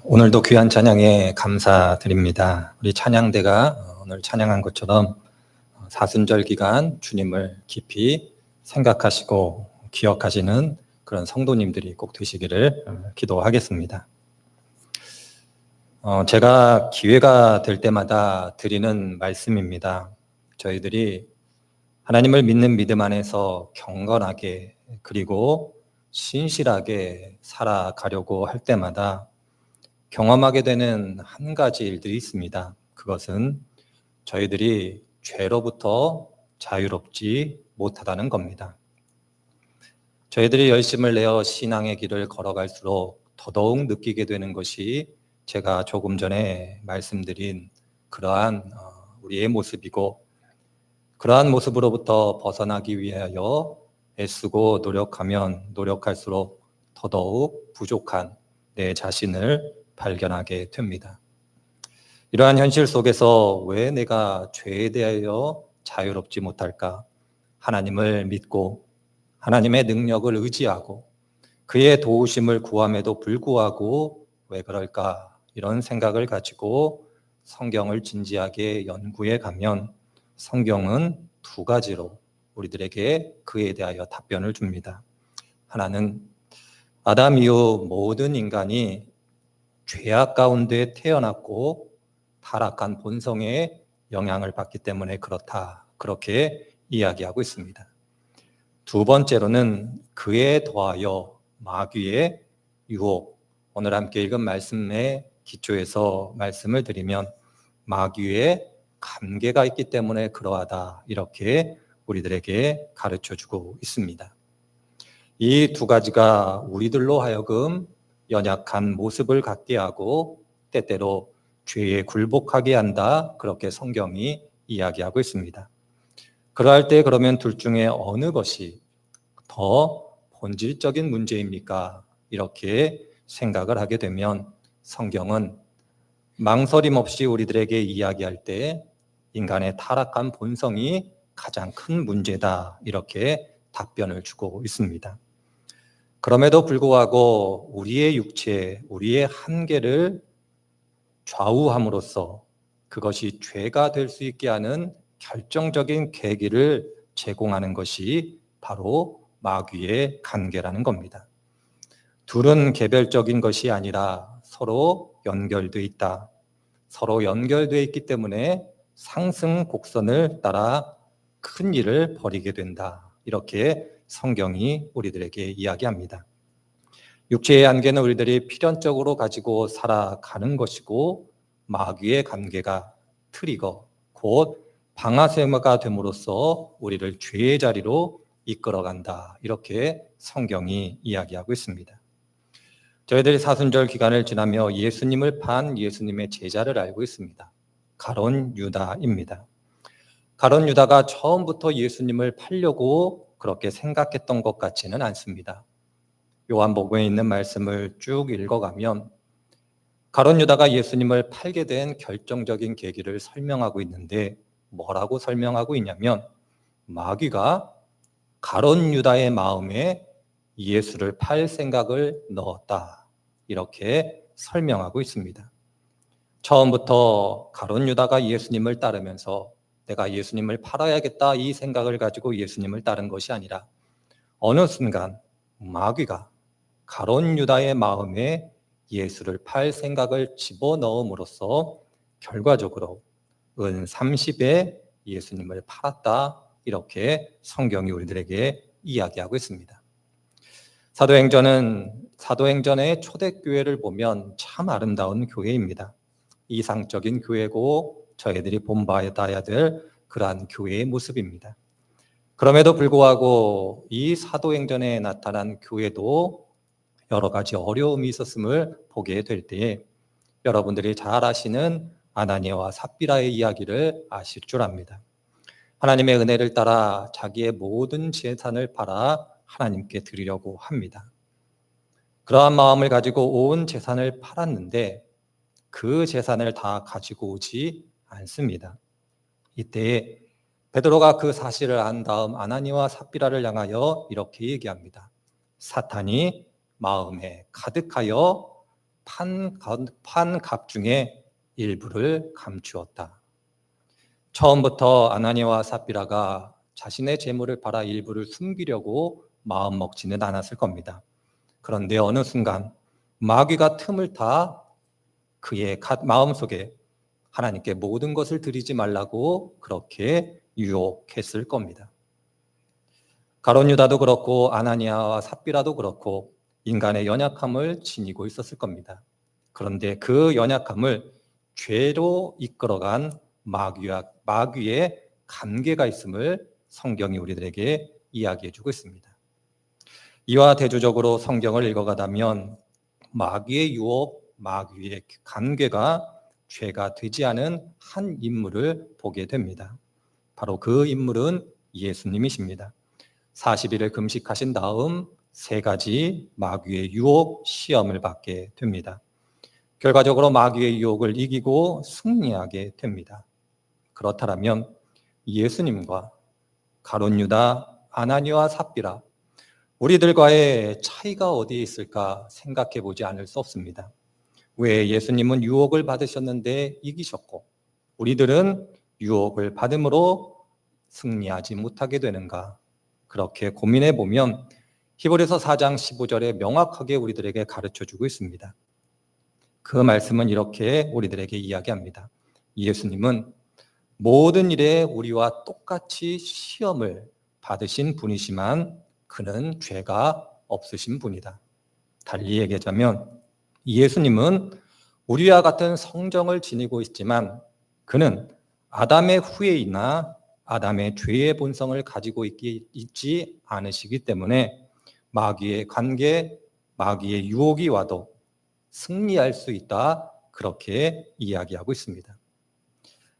오늘도 귀한 찬양에 감사드립니다. 우리 찬양대가 오늘 찬양한 것처럼 사순절 기간 주님을 깊이 생각하시고 기억하시는 그런 성도님들이 꼭 되시기를 기도하겠습니다. 제가 기회가 될 때마다 드리는 말씀입니다. 저희들이 하나님을 믿는 믿음 안에서 경건하게 그리고 신실하게 살아가려고 할 때마다 경험하게 되는 한 가지 일들이 있습니다. 그것은 저희들이 죄로부터 자유롭지 못하다는 겁니다. 저희들이 열심을 내어 신앙의 길을 걸어갈수록 더더욱 느끼게 되는 것이 제가 조금 전에 말씀드린 그러한 우리의 모습이고, 그러한 모습으로부터 벗어나기 위하여 애쓰고 노력하면 노력할수록 더더욱 부족한 내 자신을 발견하게 됩니다. 이러한 현실 속에서 왜 내가 죄에 대하여 자유롭지 못할까? 하나님을 믿고 하나님의 능력을 의지하고 그의 도우심을 구함에도 불구하고 왜 그럴까? 이런 생각을 가지고 성경을 진지하게 연구해 가면 성경은 두 가지로 우리들에게 그에 대하여 답변을 줍니다. 하나는 아담 이후 모든 인간이 죄악 가운데 태어났고 타락한 본성의 영향을 받기 때문에 그렇다, 그렇게 이야기하고 있습니다. 두 번째로는 그에 더하여 마귀의 유혹, 오늘 함께 읽은 말씀의 기초에서 말씀을 드리면 마귀의 관계가 있기 때문에 그러하다, 이렇게 우리들에게 가르쳐주고 있습니다. 이 두 가지가 우리들로 하여금 연약한 모습을 갖게 하고 때때로 죄에 굴복하게 한다, 그렇게 성경이 이야기하고 있습니다. 그러할 때 그러면 둘 중에 어느 것이 더 본질적인 문제입니까? 이렇게 생각을 하게 되면 성경은 망설임 없이 우리들에게 이야기할 때 인간의 타락한 본성이 가장 큰 문제다, 이렇게 답변을 주고 있습니다. 그럼에도 불구하고 우리의 육체, 우리의 한계를 좌우함으로써 그것이 죄가 될 수 있게 하는 결정적인 계기를 제공하는 것이 바로 마귀의 관계라는 겁니다. 둘은 개별적인 것이 아니라 서로 연결되어 있다. 서로 연결되어 있기 때문에 상승 곡선을 따라 큰 일을 벌이게 된다, 이렇게 성경이 우리들에게 이야기합니다. 육체의 한계는 우리들이 필연적으로 가지고 살아가는 것이고, 마귀의 관계가 트리거, 곧 방아쇠가 됨으로써 우리를 죄의 자리로 이끌어간다, 이렇게 성경이 이야기하고 있습니다. 저희들이 사순절 기간을 지나며 예수님을 판 예수님의 제자를 알고 있습니다. 가룟 유다입니다. 가룟 유다가 처음부터 예수님을 팔려고 그렇게 생각했던 것 같지는 않습니다. 요한복음에 있는 말씀을 쭉 읽어가면 가룟 유다가 예수님을 팔게 된 결정적인 계기를 설명하고 있는데, 뭐라고 설명하고 있냐면 마귀가 가룟 유다의 마음에 예수를 팔 생각을 넣었다, 이렇게 설명하고 있습니다. 처음부터 가룟 유다가 예수님을 따르면서 내가 예수님을 팔아야겠다, 이 생각을 가지고 예수님을 따른 것이 아니라 어느 순간 마귀가 가룟 유다의 마음에 예수를 팔 생각을 집어넣음으로써 결과적으로 은 30에 예수님을 팔았다, 이렇게 성경이 우리들에게 이야기하고 있습니다. 사도행전의 초대교회를 보면 참 아름다운 교회입니다. 이상적인 교회고 저희들이 본받아야 될 그러한 교회의 모습입니다. 그럼에도 불구하고 이 사도행전에 나타난 교회도 여러 가지 어려움이 있었음을 보게 될 때에 여러분들이 잘 아시는 아나니아와 삽비라의 이야기를 아실 줄 압니다. 하나님의 은혜를 따라 자기의 모든 재산을 팔아 하나님께 드리려고 합니다. 그러한 마음을 가지고 온 재산을 팔았는데 그 재산을 다 가지고 오지 않습니다. 이때 베드로가 그 사실을 안 다음 아나니아와 삽비라를 향하여 이렇게 얘기합니다. 사탄이 마음에 가득하여 판값 중에 일부를 감추었다. 처음부터 아나니아와 삽비라가 자신의 재물을 팔아 일부를 숨기려고 마음먹지는 않았을 겁니다. 그런데 어느 순간 마귀가 틈을 타 그의 마음속에 하나님께 모든 것을 드리지 말라고 그렇게 유혹했을 겁니다. 가룟 유다도 그렇고 아나니아와 삽비라도 그렇고 인간의 연약함을 지니고 있었을 겁니다. 그런데 그 연약함을 죄로 이끌어간 마귀의 관계가 있음을 성경이 우리들에게 이야기해주고 있습니다. 이와 대조적으로 성경을 읽어가다면 마귀의 유혹, 마귀의 관계가 죄가 되지 않은 한 인물을 보게 됩니다. 바로 그 인물은 예수님이십니다. 40일을 금식하신 다음 3가지 마귀의 유혹 시험을 받게 됩니다. 결과적으로 마귀의 유혹을 이기고 승리하게 됩니다. 그렇다면 예수님과 가룟 유다, 아나니아와 삽비라 우리들과의 차이가 어디에 있을까 생각해 보지 않을 수 없습니다. 왜 예수님은 유혹을 받으셨는데 이기셨고 우리들은 유혹을 받음으로 승리하지 못하게 되는가? 그렇게 고민해 보면 히브리서 4장 15절에 명확하게 우리들에게 가르쳐주고 있습니다. 그 말씀은 이렇게 우리들에게 이야기합니다. 예수님은 모든 일에 우리와 똑같이 시험을 받으신 분이지만 그는 죄가 없으신 분이다. 달리 얘기하자면 예수님은 우리와 같은 성정을 지니고 있지만 그는 아담의 후예이나 아담의 죄의 본성을 가지고 있지 않으시기 때문에 마귀의 관계, 마귀의 유혹이 와도 승리할 수 있다. 그렇게 이야기하고 있습니다.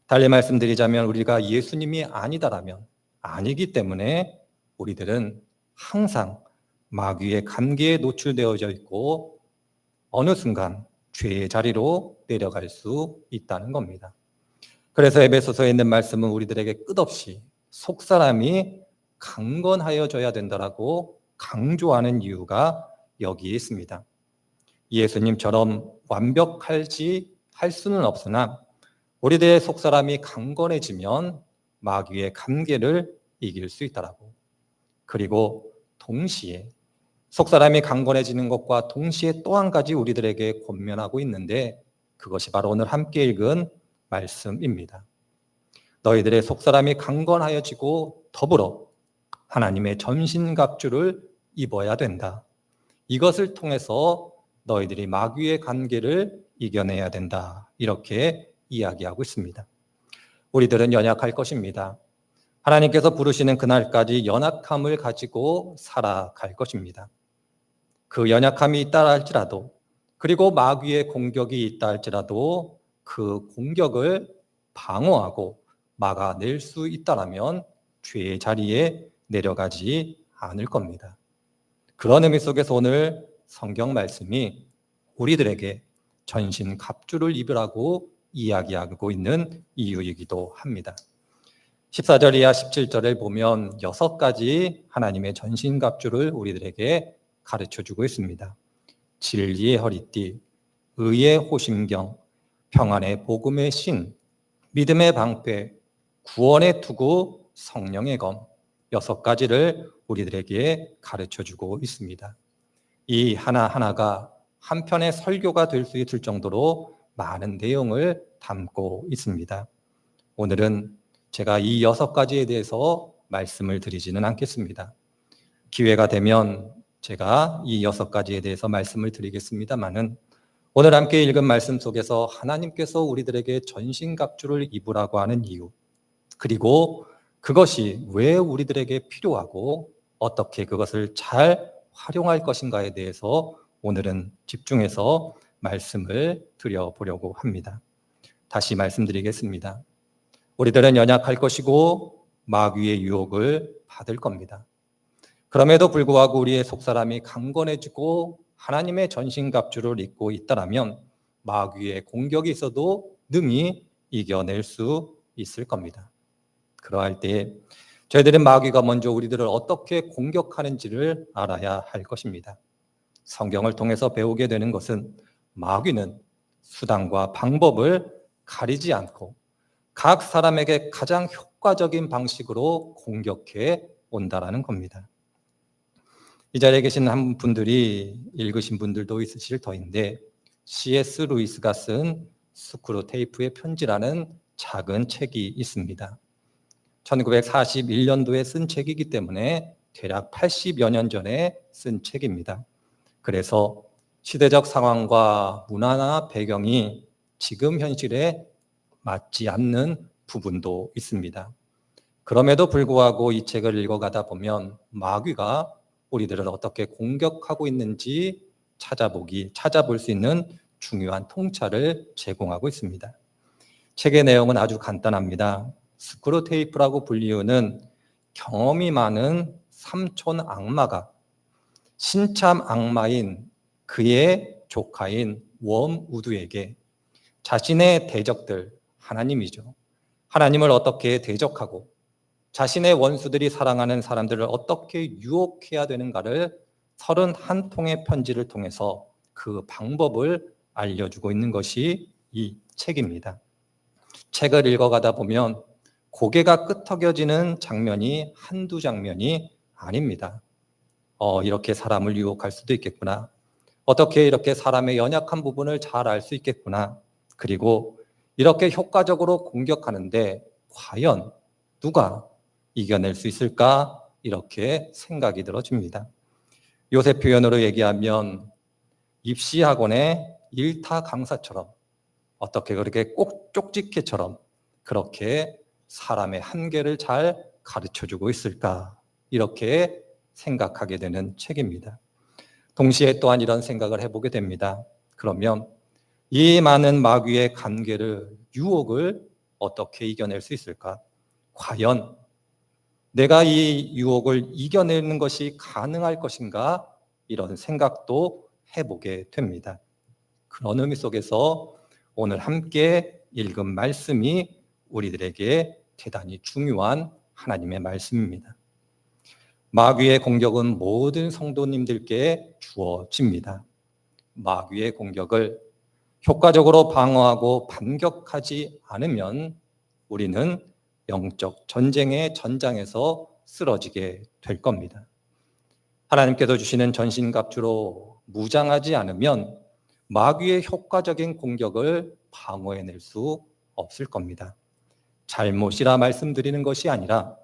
달리 말씀드리자면 우리가 예수님이 아니다라면 아니기 때문에 우리들은 항상 마귀의 관계에 노출되어져 있고 어느 순간 죄의 자리로 내려갈 수 있다는 겁니다. 그래서 에베소서에 있는 말씀은 우리들에게 끝없이 속사람이 강건하여져야 된다라고 강조하는 이유가 여기에 있습니다. 예수님처럼 할 수는 없으나 우리들의 속사람이 강건해지면 마귀의 관계를 이길 수 있다라고. 그리고 동시에 속사람이 강건해지는 것과 동시에 또 한 가지 우리들에게 권면하고 있는데 그것이 바로 오늘 함께 읽은 말씀입니다. 너희들의 속사람이 강건하여지고 더불어 하나님의 전신갑주를 입어야 된다. 이것을 통해서 너희들이 마귀의 관계를 이겨내야 된다. 이렇게 이야기하고 있습니다. 우리들은 연약할 것입니다. 하나님께서 부르시는 그날까지 연약함을 가지고 살아갈 것입니다. 그 연약함이 있다 할지라도 그리고 마귀의 공격이 있다 할지라도 그 공격을 방어하고 막아낼 수 있다라면 죄의 자리에 내려가지 않을 겁니다. 그런 의미 속에서 오늘 성경 말씀이 우리들에게 전신 갑주를 입으라고 이야기하고 있는 이유이기도 합니다. 14절 이하 17절을 보면 6가지 하나님의 전신 갑주를 우리들에게 가르쳐주고 있습니다. 진리의 허리띠, 의의 호심경, 평안의 복음의 신, 믿음의 방패, 구원의 투구, 성령의 검 6가지를 우리들에게 가르쳐주고 있습니다. 이 하나하나가 한편의 설교가 될 수 있을 정도로 많은 내용을 담고 있습니다. 오늘은 제가 이 6가지에 대해서 말씀을 드리지는 않겠습니다. 기회가 되면 제가 이 6가지에 대해서 말씀을 드리겠습니다마는 오늘 함께 읽은 말씀 속에서 하나님께서 우리들에게 전신갑주를 입으라고 하는 이유, 그리고 그것이 왜 우리들에게 필요하고 어떻게 그것을 잘 활용할 것인가에 대해서 오늘은 집중해서 말씀을 드려보려고 합니다. 다시 말씀드리겠습니다. 우리들은 연약할 것이고 마귀의 유혹을 받을 겁니다. 그럼에도 불구하고 우리의 속사람이 강건해지고 하나님의 전신갑주를 입고 있다라면 마귀의 공격이 있어도 능히 이겨낼 수 있을 겁니다. 그러할 때 저희들은 마귀가 먼저 우리들을 어떻게 공격하는지를 알아야 할 것입니다. 성경을 통해서 배우게 되는 것은 마귀는 수단과 방법을 가리지 않고 각 사람에게 가장 효과적인 방식으로 공격해 온다라는 겁니다. 이 자리에 계신 한 분들이 읽으신 분들도 있으실 터인데 C.S. 루이스가 쓴 스크루테이프의 편지라는 작은 책이 있습니다. 1941년도에 쓴 책이기 때문에 대략 80여 년 전에 쓴 책입니다. 그래서 시대적 상황과 문화나 배경이 지금 현실에 맞지 않는 부분도 있습니다. 그럼에도 불구하고 이 책을 읽어가다 보면 마귀가 우리들을 어떻게 공격하고 있는지 찾아볼 수 있는 중요한 통찰을 제공하고 있습니다. 책의 내용은 아주 간단합니다. 스크루테이프라고 불리우는 경험이 많은 삼촌 악마가 신참 악마인 그의 조카인 웜우드에게 자신의 대적들, 하나님이죠. 하나님을 어떻게 대적하고 자신의 원수들이 사랑하는 사람들을 어떻게 유혹해야 되는가를 31통의 편지를 통해서 그 방법을 알려주고 있는 것이 이 책입니다. 책을 읽어가다 보면 고개가 끄덕여지는 장면이 한두 장면이 아닙니다. 이렇게 사람을 유혹할 수도 있겠구나. 어떻게 이렇게 사람의 연약한 부분을 잘 알 수 있겠구나. 그리고 이렇게 효과적으로 공격하는데 과연 누가 이겨낼 수 있을까? 이렇게 생각이 들어집니다. 요새 표현으로 얘기하면 입시학원의 일타 강사처럼 어떻게 그렇게 꼭 쪽집게처럼 그렇게 사람의 한계를 잘 가르쳐주고 있을까? 이렇게 생각하게 되는 책입니다. 동시에 또한 이런 생각을 해보게 됩니다. 그러면 이 많은 마귀의 유혹을 어떻게 이겨낼 수 있을까? 과연 내가 이 유혹을 이겨내는 것이 가능할 것인가? 이런 생각도 해보게 됩니다. 그런 의미 속에서 오늘 함께 읽은 말씀이 우리들에게 대단히 중요한 하나님의 말씀입니다. 마귀의 공격은 모든 성도님들께 주어집니다. 마귀의 공격을 효과적으로 방어하고 반격하지 않으면 우리는 영적 전쟁의 전장에서 쓰러지게 될 겁니다. 하나님께서 주시는 전신갑주로 무장하지 않으면 마귀의 효과적인 공격을 방어해낼 수 없을 겁니다. 잘못이라 말씀드리는 것이 아니라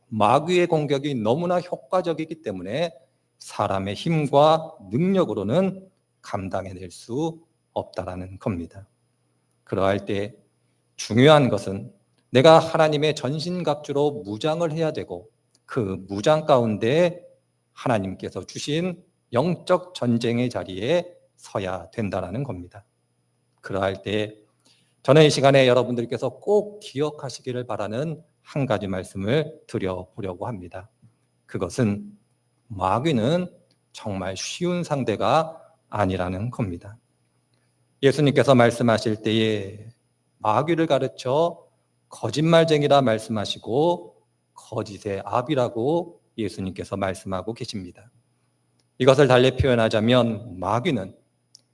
마귀의 공격이 너무나 효과적이기 때문에 사람의 힘과 능력으로는 감당해낼 수 없다라는 겁니다. 그러할 때 중요한 것은 내가 하나님의 전신갑주로 무장을 해야 되고 그 무장 가운데 하나님께서 주신 영적 전쟁의 자리에 서야 된다는 겁니다. 그러할 때 저는 이 시간에 여러분들께서 꼭 기억하시기를 바라는 한 가지 말씀을 드려보려고 합니다. 그것은 마귀는 정말 쉬운 상대가 아니라는 겁니다. 예수님께서 말씀하실 때에 마귀를 가르쳐 거짓말쟁이라 말씀하시고 거짓의 아비라고 예수님께서 말씀하고 계십니다. 이것을 달리 표현하자면 마귀는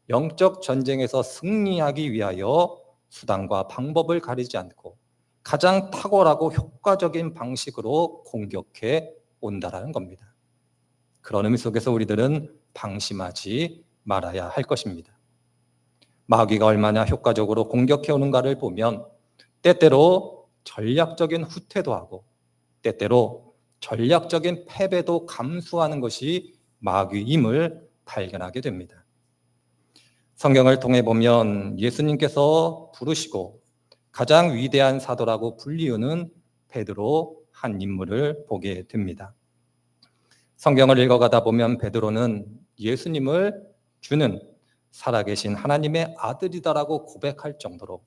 영적 전쟁에서 승리하기 위하여 수단과 방법을 가리지 않고 가장 탁월하고 효과적인 방식으로 공격해 온다라는 겁니다. 그런 의미 속에서 우리들은 방심하지 말아야 할 것입니다. 마귀가 얼마나 효과적으로 공격해 오는가를 보면 때때로 전략적인 후퇴도 하고 때때로 전략적인 패배도 감수하는 것이 마귀임을 발견하게 됩니다. 성경을 통해 보면 예수님께서 부르시고 가장 위대한 사도라고 불리우는 베드로 한 인물을 보게 됩니다. 성경을 읽어가다 보면 베드로는 예수님을 주는 살아계신 하나님의 아들이다라고 고백할 정도로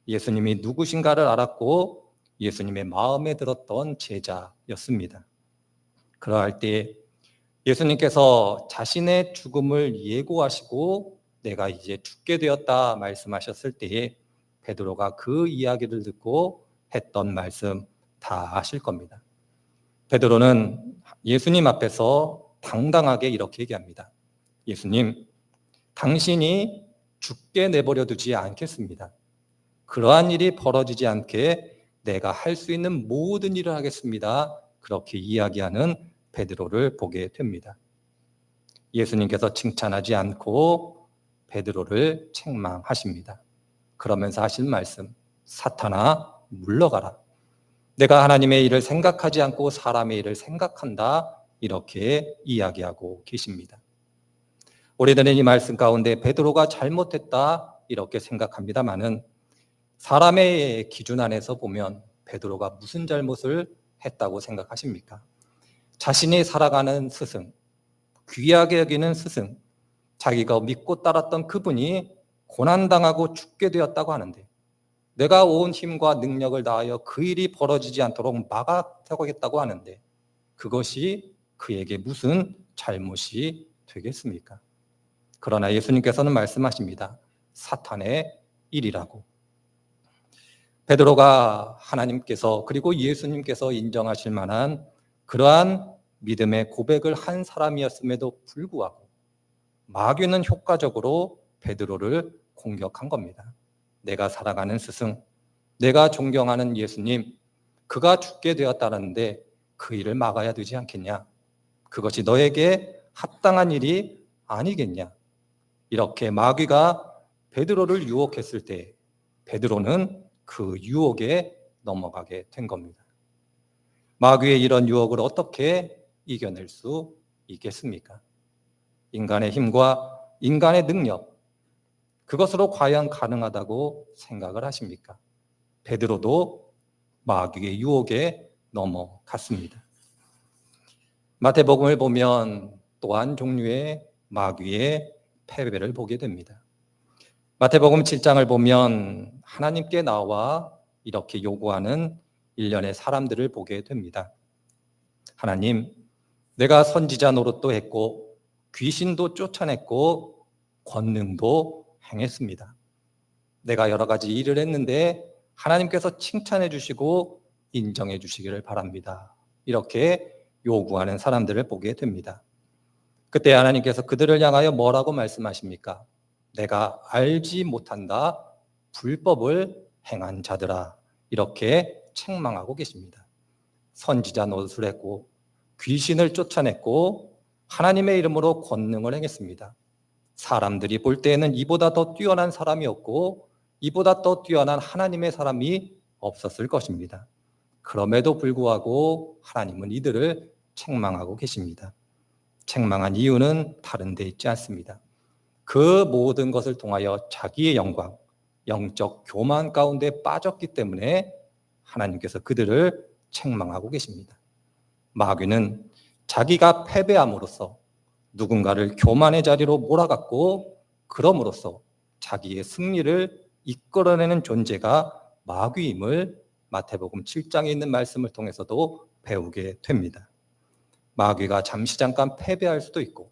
예수님이 누구신가를 알았고 예수님의 마음에 들었던 제자였습니다. 그러할 때 예수님께서 자신의 죽음을 예고하시고 내가 이제 죽게 되었다 말씀하셨을 때에 베드로가 그 이야기를 듣고 했던 말씀 다 아실 겁니다. 베드로는 예수님 앞에서 당당하게 이렇게 얘기합니다. 예수님, 당신이 죽게 내버려 두지 않겠습니다. 그러한 일이 벌어지지 않게 내가 할 수 있는 모든 일을 하겠습니다. 그렇게 이야기하는 베드로를 보게 됩니다. 예수님께서 칭찬하지 않고 베드로를 책망하십니다. 그러면서 하신 말씀, 사탄아 물러가라. 내가 하나님의 일을 생각하지 않고 사람의 일을 생각한다. 이렇게 이야기하고 계십니다. 우리들은 이 말씀 가운데 베드로가 잘못했다 이렇게 생각합니다마는 사람의 기준 안에서 보면 베드로가 무슨 잘못을 했다고 생각하십니까? 자신이 살아가는 스승, 귀하게 여기는 스승, 자기가 믿고 따랐던 그분이 고난당하고 죽게 되었다고 하는데 내가 온 힘과 능력을 다하여 그 일이 벌어지지 않도록 막아서겠다고 하는데 그것이 그에게 무슨 잘못이 되겠습니까? 그러나 예수님께서는 말씀하십니다. 사탄의 일이라고. 베드로가 하나님께서 그리고 예수님께서 인정하실 만한 그러한 믿음의 고백을 한 사람이었음에도 불구하고 마귀는 효과적으로 베드로를 공격한 겁니다. 내가 살아가는 스승, 내가 존경하는 예수님, 그가 죽게 되었다는데 그 일을 막아야 되지 않겠냐? 그것이 너에게 합당한 일이 아니겠냐? 이렇게 마귀가 베드로를 유혹했을 때 베드로는 그 유혹에 넘어가게 된 겁니다. 마귀의 이런 유혹을 어떻게 이겨낼 수 있겠습니까? 인간의 힘과 인간의 능력, 그것으로 과연 가능하다고 생각을 하십니까? 베드로도 마귀의 유혹에 넘어갔습니다. 마태복음을 보면 또한 종류의 마귀의 패배를 보게 됩니다. 마태복음 7장을 보면 하나님께 나와 이렇게 요구하는 일련의 사람들을 보게 됩니다. 하나님, 내가 선지자 노릇도 했고 귀신도 쫓아냈고 권능도 행했습니다. 내가 여러 가지 일을 했는데 하나님께서 칭찬해 주시고 인정해 주시기를 바랍니다. 이렇게 요구하는 사람들을 보게 됩니다. 그때 하나님께서 그들을 향하여 뭐라고 말씀하십니까? 내가 알지 못한다. 불법을 행한 자들아. 이렇게 책망하고 계십니다. 선지자 노릇을 했고 귀신을 쫓아냈고 하나님의 이름으로 권능을 행했습니다. 사람들이 볼 때에는 이보다 더 뛰어난 사람이 없고 이보다 더 뛰어난 하나님의 사람이 없었을 것입니다. 그럼에도 불구하고 하나님은 이들을 책망하고 계십니다. 책망한 이유는 다른 데 있지 않습니다. 그 모든 것을 통하여 자기의 영광, 영적 교만 가운데 빠졌기 때문에 하나님께서 그들을 책망하고 계십니다. 마귀는 자기가 패배함으로써 누군가를 교만의 자리로 몰아갔고 그럼으로써 자기의 승리를 이끌어내는 존재가 마귀임을 마태복음 7장에 있는 말씀을 통해서도 배우게 됩니다. 마귀가 잠시 잠깐 패배할 수도 있고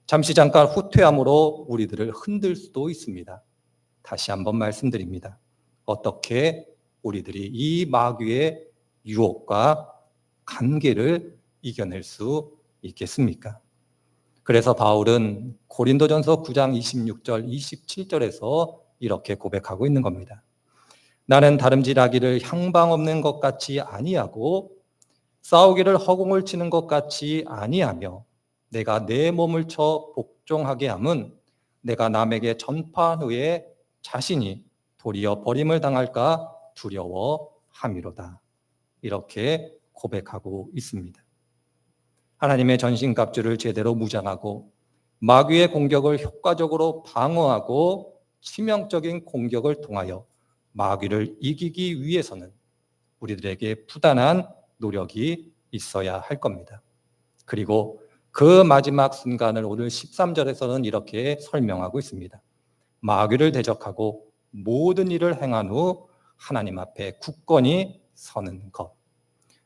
잠시 잠깐 후퇴함으로 우리들을 흔들 수도 있습니다. 다시 한번 말씀드립니다. 어떻게 우리들이 이 마귀의 유혹과 관계를 이겨낼 수 있겠습니까? 그래서 바울은 고린도전서 9장 26절, 27절에서 이렇게 고백하고 있는 겁니다. 나는 다름질하기를 향방 없는 것 같이 아니하고 싸우기를 허공을 치는 것 같이 아니하며 내가 내 몸을 쳐 복종하게 함은 내가 남에게 전파한 후에 자신이 도리어 버림을 당할까 두려워함이로다. 이렇게 고백하고 있습니다. 하나님의 전신갑주를 제대로 무장하고 마귀의 공격을 효과적으로 방어하고 치명적인 공격을 통하여 마귀를 이기기 위해서는 우리들에게 부단한 노력이 있어야 할 겁니다. 그리고 그 마지막 순간을 오늘 13절에서는 이렇게 설명하고 있습니다. 마귀를 대적하고 모든 일을 행한 후 하나님 앞에 굳건히 서는 것.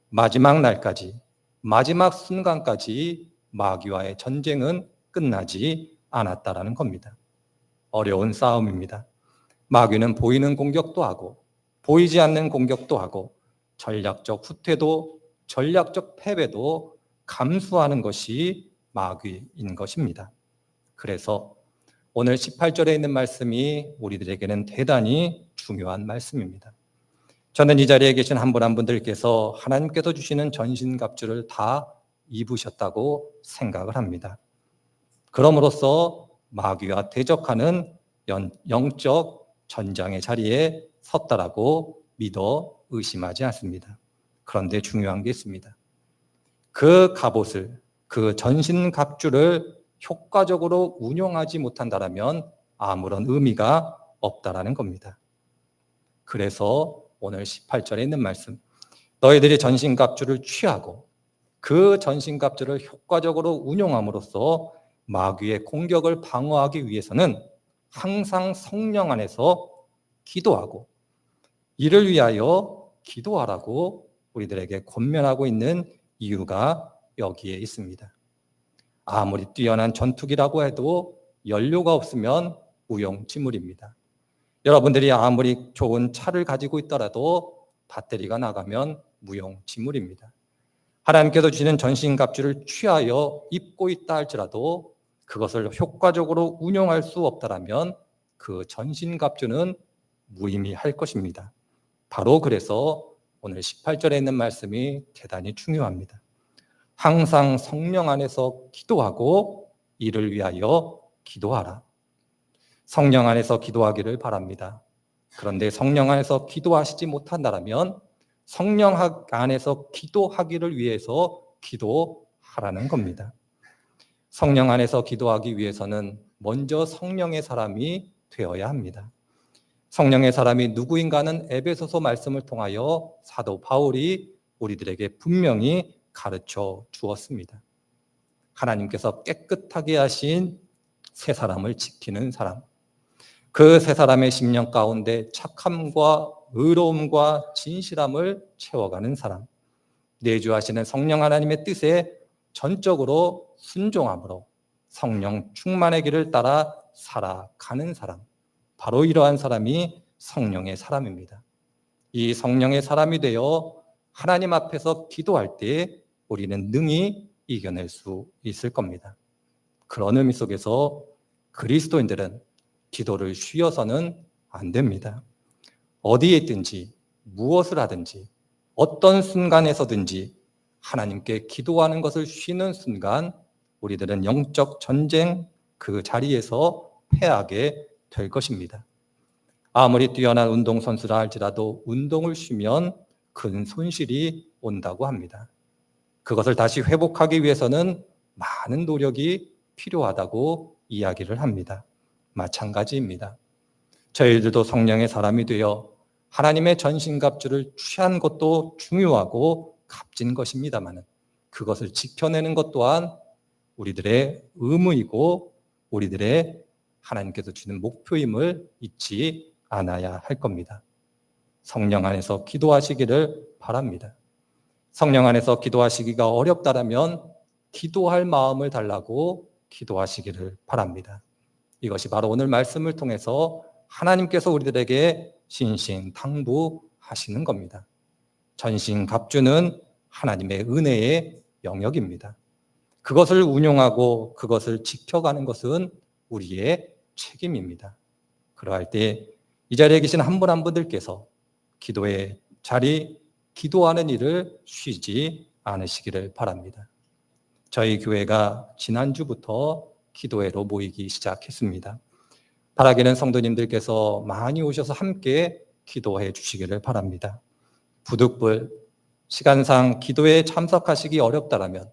마지막 날까지, 마지막 순간까지 마귀와의 전쟁은 끝나지 않았다라는 겁니다. 어려운 싸움입니다. 마귀는 보이는 공격도 하고 보이지 않는 공격도 하고 전략적 후퇴도 전략적 패배도 감수하는 것이 마귀인 것입니다. 그래서 오늘 18절에 있는 말씀이 우리들에게는 대단히 중요한 말씀입니다. 저는 이 자리에 계신 한 분 한 분들께서 하나님께서 주시는 전신갑주를 다 입으셨다고 생각을 합니다. 그럼으로써 마귀와 대적하는 영적 전장의 자리에 섰다라고 믿어 의심하지 않습니다. 그런데 중요한 게 있습니다. 그 갑옷을, 그 전신갑주를 효과적으로 운용하지 못한다면 아무런 의미가 없다라는 겁니다. 그래서 오늘 18절에 있는 말씀, 너희들이 전신갑주를 취하고 그 전신갑주를 효과적으로 운용함으로써 마귀의 공격을 방어하기 위해서는 항상 성령 안에서 기도하고 이를 위하여 기도하라고 우리들에게 권면하고 있는 이유가 여기에 있습니다. 아무리 뛰어난 전투기라고 해도 연료가 없으면 무용지물입니다. 여러분들이 아무리 좋은 차를 가지고 있더라도 배터리가 나가면 무용지물입니다. 하나님께서 주시는 전신갑주를 취하여 입고 있다 할지라도 그것을 효과적으로 운용할 수 없다면 그 전신갑주는 무의미할 것입니다. 바로 그래서 오늘 18절에 있는 말씀이 대단히 중요합니다. 항상 성령 안에서 기도하고 이를 위하여 기도하라. 성령 안에서 기도하기를 바랍니다. 그런데 성령 안에서 기도하시지 못한다면 성령 안에서 기도하기를 위해서 기도하라는 겁니다. 성령 안에서 기도하기 위해서는 먼저 성령의 사람이 되어야 합니다. 성령의 사람이 누구인가는 에베소서 말씀을 통하여 사도 바울이 우리들에게 분명히 가르쳐 주었습니다. 하나님께서 깨끗하게 하신 새 사람을 지키는 사람, 그 새 사람의 심령 가운데 착함과 의로움과 진실함을 채워가는 사람, 내주하시는 성령 하나님의 뜻에 전적으로 순종함으로 성령 충만의 길을 따라 살아가는 사람, 바로 이러한 사람이 성령의 사람입니다. 이 성령의 사람이 되어 하나님 앞에서 기도할 때 우리는 능히 이겨낼 수 있을 겁니다. 그런 의미 속에서 그리스도인들은 기도를 쉬어서는 안 됩니다. 어디에 있든지 무엇을 하든지 어떤 순간에서든지 하나님께 기도하는 것을 쉬는 순간 우리들은 영적 전쟁 그 자리에서 패하게 될 것입니다. 아무리 뛰어난 운동선수라 할지라도 운동을 쉬면 큰 손실이 온다고 합니다. 그것을 다시 회복하기 위해서는 많은 노력이 필요하다고 이야기를 합니다. 마찬가지입니다. 저희들도 성령의 사람이 되어 하나님의 전신갑주를 취한 것도 중요하고 값진 것입니다만 그것을 지켜내는 것 또한 우리들의 의무이고 우리들의 하나님께서 주는 목표임을 잊지 않아야 할 겁니다. 성령 안에서 기도하시기를 바랍니다. 성령 안에서 기도하시기가 어렵다라면 기도할 마음을 달라고 기도하시기를 바랍니다. 이것이 바로 오늘 말씀을 통해서 하나님께서 우리들에게 신신당부하시는 겁니다. 전신갑주는 하나님의 은혜의 영역입니다. 그것을 운용하고 그것을 지켜가는 것은 우리의 책임입니다. 그러할 때 이 자리에 계신 한 분 한 분들께서 기도의 자리, 기도하는 일을 쉬지 않으시기를 바랍니다. 저희 교회가 지난주부터 기도회로 모이기 시작했습니다. 바라기는 성도님들께서 많이 오셔서 함께 기도해 주시기를 바랍니다. 부득불 시간상 기도에 참석하시기 어렵다라면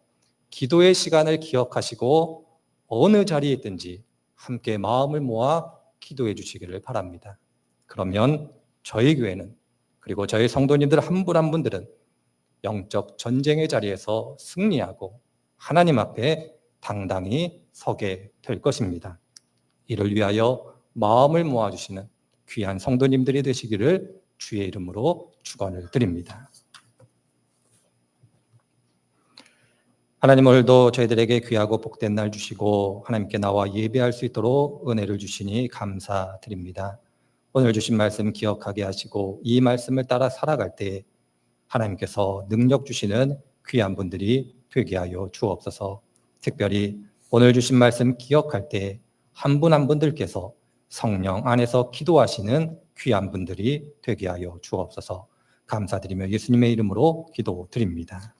기도의 시간을 기억하시고 어느 자리에 있든지 함께 마음을 모아 기도해 주시기를 바랍니다. 그러면 저희 교회는 그리고 저희 성도님들 한 분 한 분들은 영적 전쟁의 자리에서 승리하고 하나님 앞에 당당히 서게 될 것입니다. 이를 위하여 마음을 모아주시는 귀한 성도님들이 되시기를 주의 이름으로 축원을 드립니다. 하나님 오늘도 저희들에게 귀하고 복된 날 주시고 하나님께 나와 예배할 수 있도록 은혜를 주시니 감사드립니다. 오늘 주신 말씀 기억하게 하시고 이 말씀을 따라 살아갈 때 하나님께서 능력 주시는 귀한 분들이 되게 하여 주옵소서. 특별히 오늘 주신 말씀 기억할 때 한 분 한 분들께서 성령 안에서 기도하시는 귀한 분들이 되게 하여 주옵소서. 감사드리며 예수님의 이름으로 기도드립니다.